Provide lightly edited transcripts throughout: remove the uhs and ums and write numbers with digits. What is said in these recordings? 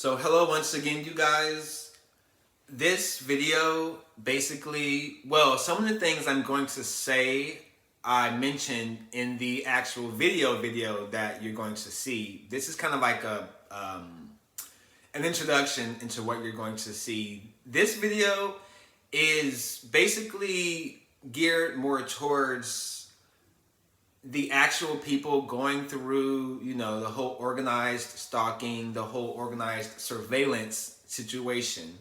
So hello once again, you guys. This video basically, well, some of the things I'm going to say I mentioned in the actual video that you're going to see. This is kind of like an introduction into what you're going to see. This video is basically geared more towards the actual people going through, the whole organized stalking, the whole organized surveillance situation.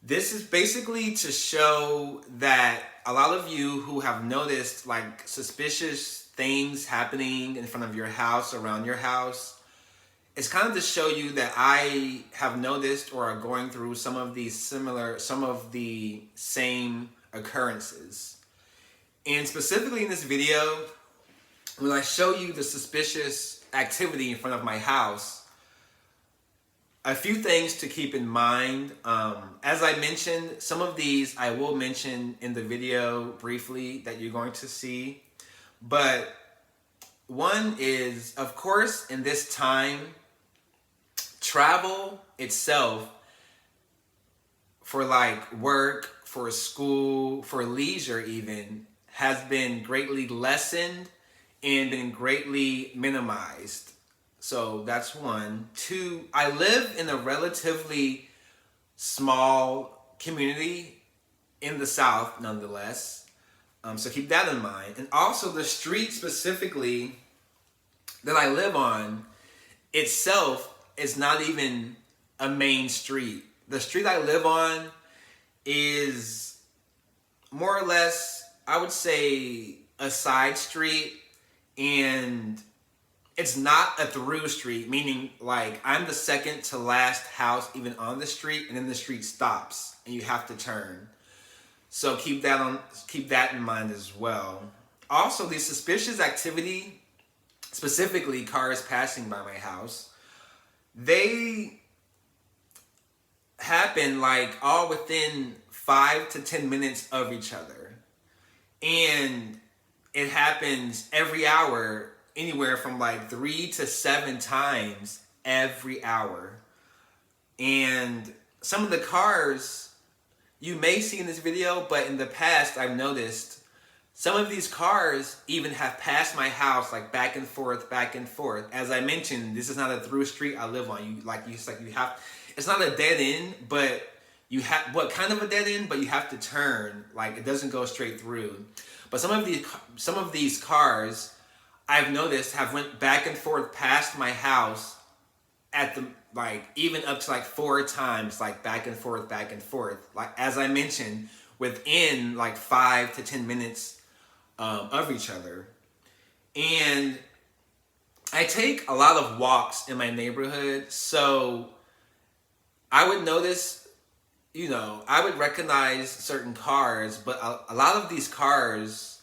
This is basically to show that a lot of you who have noticed like suspicious things happening in front of your house, around your house, it's kind of to show you that I have noticed or are going through some of the same occurrences. And specifically in this video, when I show you the suspicious activity in front of my house, a few things to keep in mind. As I mentioned, some of these I will mention in the video briefly that you're going to see. But one is, of course, in this time, travel itself for like work, for school, for leisure even, has been greatly lessened and been greatly minimized. So that's one. Two, I live in a relatively small community in the South, nonetheless. So keep that in mind. And also the street specifically that I live on itself is not even a main street. The street I live on is more or less, I would say, a side street, and it's not a through street, meaning like I'm the second to last house even on the street, and then the street stops and you have to turn. So keep that in mind as well. Also, the suspicious activity, specifically cars passing by my house, they happen like all within 5 to 10 minutes of each other. And it happens every hour, anywhere from like 3 to 7 times every hour. And some of the cars you may see in this video, but in the past I've noticed some of these cars even have passed my house like back and forth. As I mentioned, this is not a through street I live on. It's not a dead end, but kind of a dead end, but you have to turn. Like it doesn't go straight through. But some of these cars I've noticed have went back and forth past my house at the even up to 4 times, back and forth. Like as I mentioned, within 5 to 10 minutes of each other. And I take a lot of walks in my neighborhood, so I would notice, I would recognize certain cars, but a lot of these cars,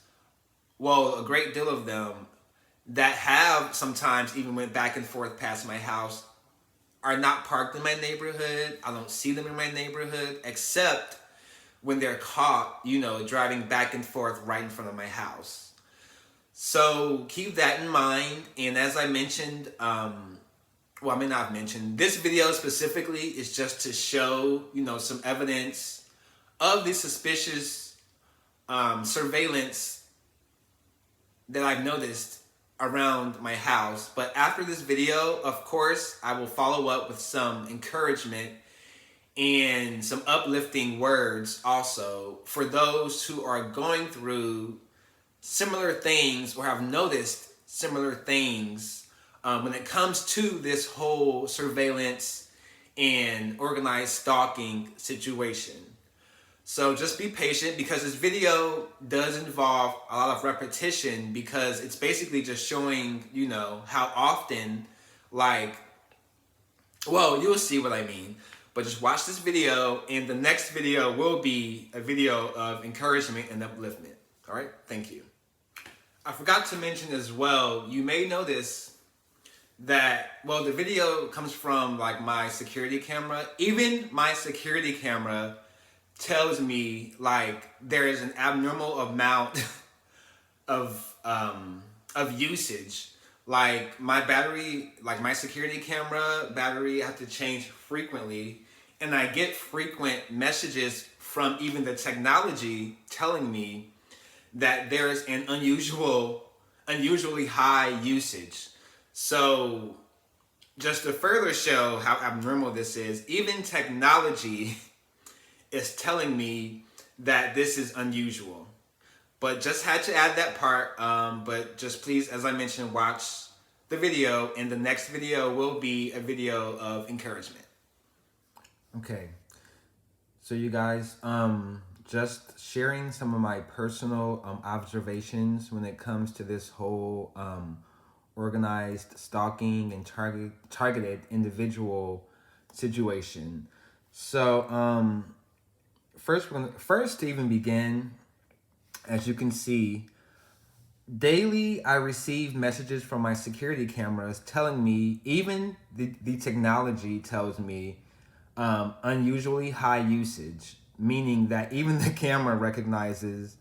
well, a great deal of them that have sometimes even went back and forth past my house are not parked in my neighborhood. I don't see them in my neighborhood, except when they're caught, driving back and forth right in front of my house. So keep that in mind. And as I mentioned, this video specifically is just to show, some evidence of the suspicious surveillance that I've noticed around my house. But after this video, of course, I will follow up with some encouragement and some uplifting words also for those who are going through similar things or have noticed similar things when it comes to this whole surveillance and organized stalking situation. So just be patient, because this video does involve a lot of repetition, because it's basically just showing, how often, you'll see what I mean. But just watch this video, and the next video will be a video of encouragement and upliftment. All right? Thank you. I forgot to mention as well, you may notice that, the video comes from my security camera. Even my security camera tells me there is an abnormal amount of usage. Like my battery, like my security camera battery, I have to change frequently, and I get frequent messages from even the technology telling me that there's an unusually high usage. So just to further show how abnormal this is, even technology is telling me that this is unusual. But just had to add that part. But just please, as I mentioned, watch the video, and the next video will be a video of encouragement. Okay, so you guys, just sharing some of my personal observations when it comes to this whole organized stalking and targeted individual situation. So first to even begin, as you can see, daily I receive messages from my security cameras telling me, even the technology tells me, unusually high usage, meaning that even the camera recognizes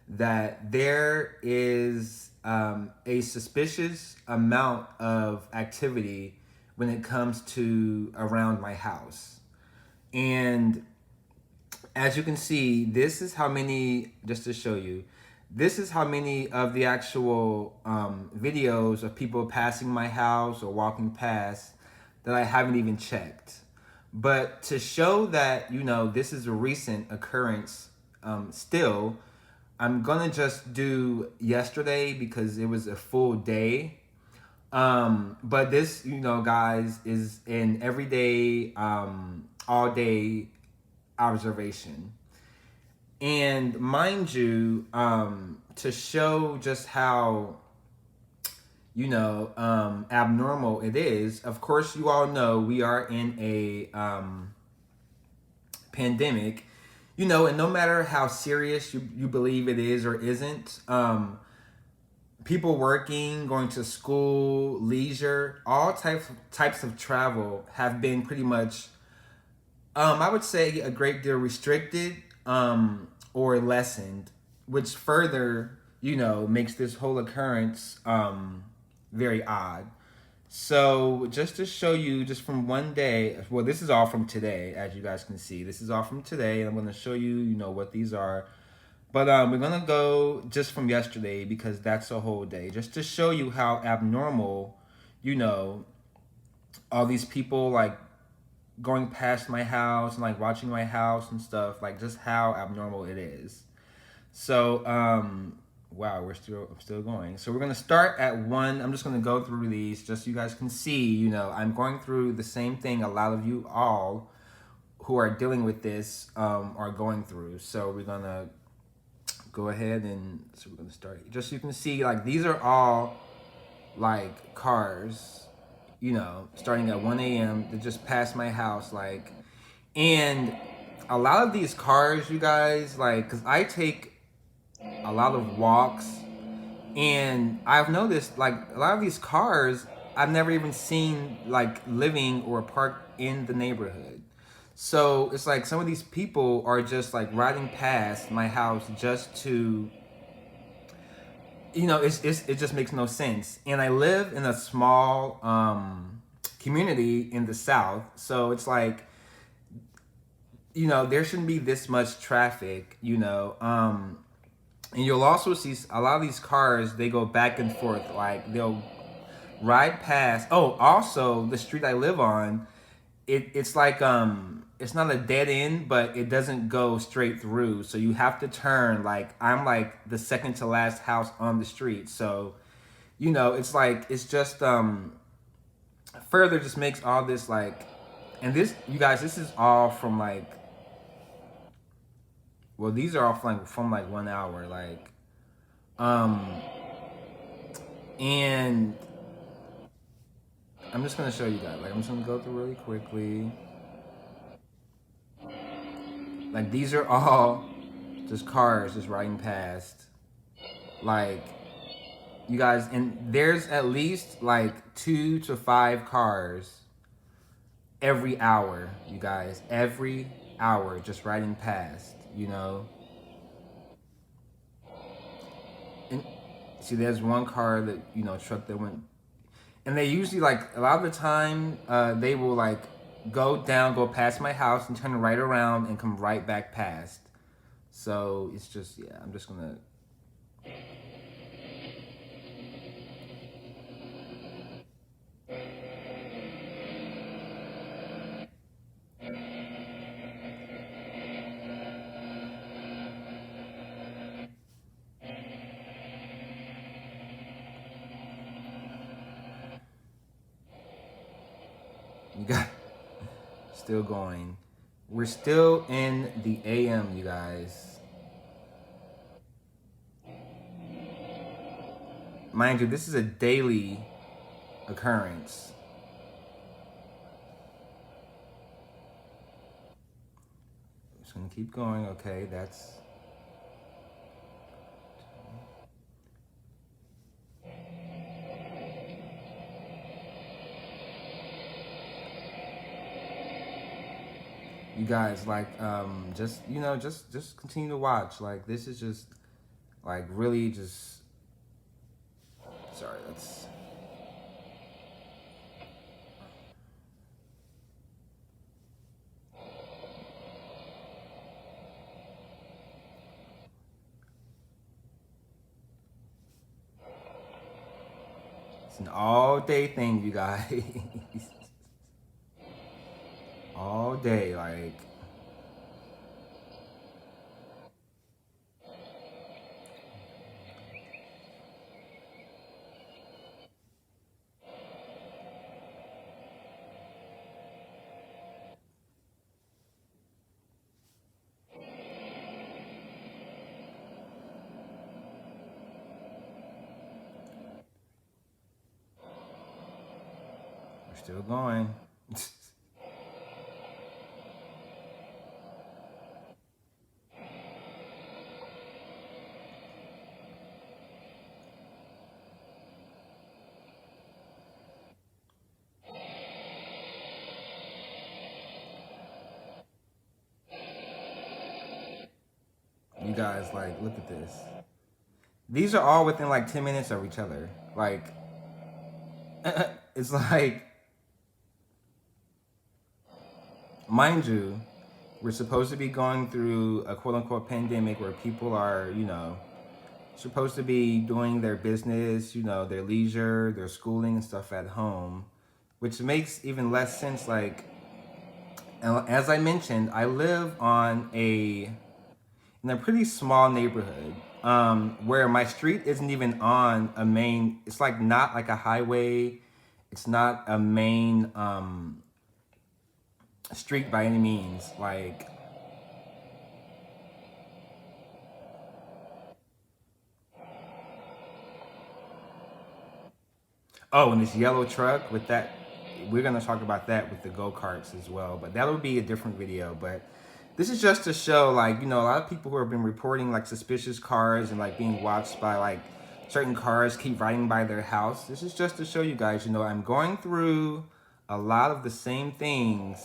that there is a suspicious amount of activity when it comes to around my house. And as you can see, this is how many, just to show you, this is how many of the actual videos of people passing my house or walking past that I haven't even checked. But to show that, this is a recent occurrence still, I'm gonna just do yesterday because it was a full day. But this, guys, is an everyday, all day observation. And mind you, to show just how, abnormal it is, of course, you all know we are in a pandemic, and no matter how serious you believe it is or isn't, people working, going to school, leisure, all types of travel have been pretty much, I would say, a great deal restricted or lessened, which further, makes this whole occurrence very odd. So just to show you, just from one day, well, this is all from today, as you guys can see. This is all from today, and I'm going to show you, what these are. But we're going to go just from yesterday because that's a whole day, just to show you how abnormal, all these people, like, going past my house and, like, watching my house and stuff, like, just how abnormal it is. So, wow, I'm still going. So we're going to start at 1. I'm just going to go through these just so you guys can see, I'm going through the same thing a lot of you all who are dealing with this are going through. So we're going to go ahead and, so we're going to start. Just so you can see, like, these are all, like, cars, starting at 1 a.m. that just passed my house, like, and a lot of these cars, you guys, like, because I take a lot of walks, and I've noticed, like, a lot of these cars I've never even seen, like, living or parked in the neighborhood. So it's like some of these people are just, like, riding past my house just to, it just makes no sense. And I live in a small community in the South, so it's like, there shouldn't be this much traffic, and you'll also see a lot of these cars, they go back and forth, like, they'll ride past. Oh, also, the street I live on, it's like, it's not a dead end, but it doesn't go straight through. So you have to turn, like, I'm like the second to last house on the street. So, it's like, it's just, further just makes all this, like, and this, you guys, this is all from, like, well, these are all from 1 hour, like, and I'm just gonna show you guys, like, I'm just gonna go through really quickly. Like, these are all just cars just riding past, like, you guys, and there's at least, like, 2 to 5 cars every hour, you guys, every hour just riding past. And see, there's one car that, truck that went And they usually, like, a lot of the time, they will, like, go down, go past my house and turn right around and come right back past. So it's just, yeah, I'm just gonna. You got still going. We're still in the AM, you guys. Mind you, this is a daily occurrence. Just gonna keep going. Okay, that's. You guys, like, just, you know, just continue to watch. Like, this is just, like, really just. Sorry, that's. It's an all-day thing, you guys. All day, like. We're still going. You guys, like, look at this. These are all within like 10 minutes of each other. Like, it's like, mind you, we're supposed to be going through a quote unquote pandemic where people are, you know, supposed to be doing their business, you know, their leisure, their schooling and stuff at home, which makes even less sense. Like, as I mentioned, I live in a pretty small neighborhood, where my street isn't even on a main. It's like not like a highway. It's not a main street by any means. Like, oh, and this yellow truck with that. We're gonna talk about that with the go-karts as well, but that'll be a different video. But this is just to show, like, you know, a lot of people who have been reporting like suspicious cars and like being watched by like certain cars keep riding by their house. This is just to show you guys, you know, I'm going through a lot of the same things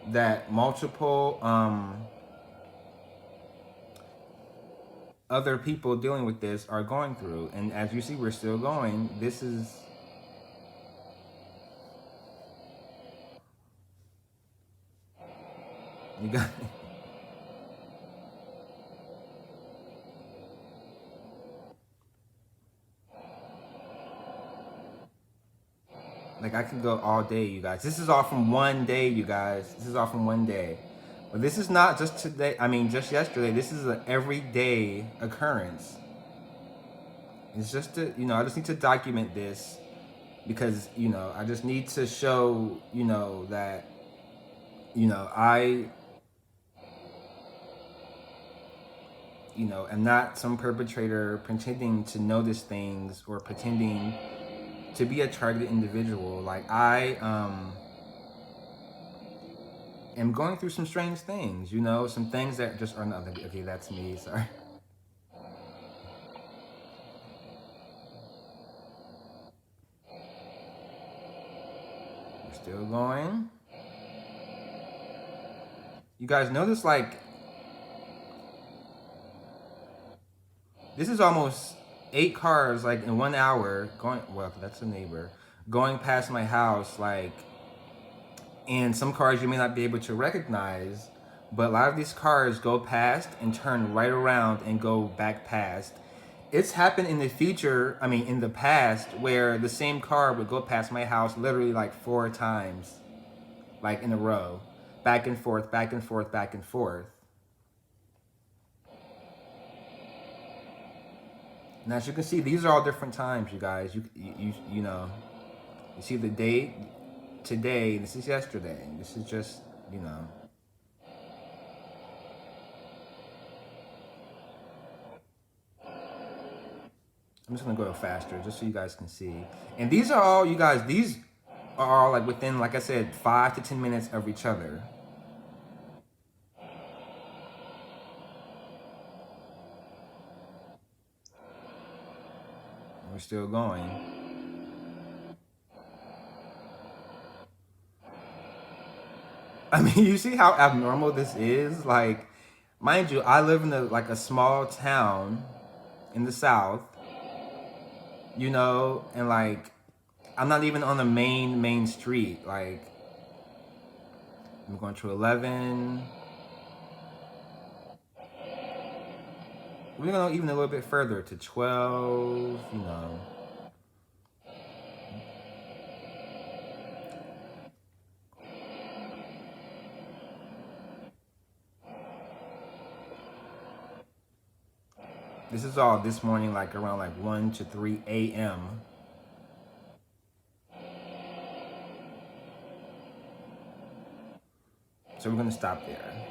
that multiple other people dealing with this are going through. And as you see, we're still going. This is. You got. Like, I could go all day, you guys. This is all from one day, you guys. This is all from one day. But this is not just today. I mean, just yesterday. This is an everyday occurrence. It's just to, you know, I just need to document this because, you know, I just need to show, you know, that, you know, am not some perpetrator pretending to notice things or pretending to be a targeted individual. Like, I am going through some strange things, you know, some things that just are not. Okay, that's me. Sorry. We're still going. You guys notice, like, this is almost 8 cars like in 1 hour going. Well, that's a neighbor going past my house. Like, and some cars you may not be able to recognize, but a lot of these cars go past and turn right around and go back past. It's happened in the future, I mean in the past, where the same car would go past my house literally like 4 times, like in a row, back and forth, back and forth, back and forth. And as you can see, these are all different times, you guys. You know, you see the date today. This is yesterday. This is just, you know. I'm just gonna go faster just so you guys can see. And these are all, you guys, these are all like within, like I said, 5 to 10 minutes of each other. We're still going. I mean, you see how abnormal this is? Like, mind you, I live in like a small town in the South, you know, and like, I'm not even on the main street. Like, I'm going to 11. We're gonna go even a little bit further to 12, you know. This is all this morning, like around like 1 to 3 a.m. So we're gonna stop there.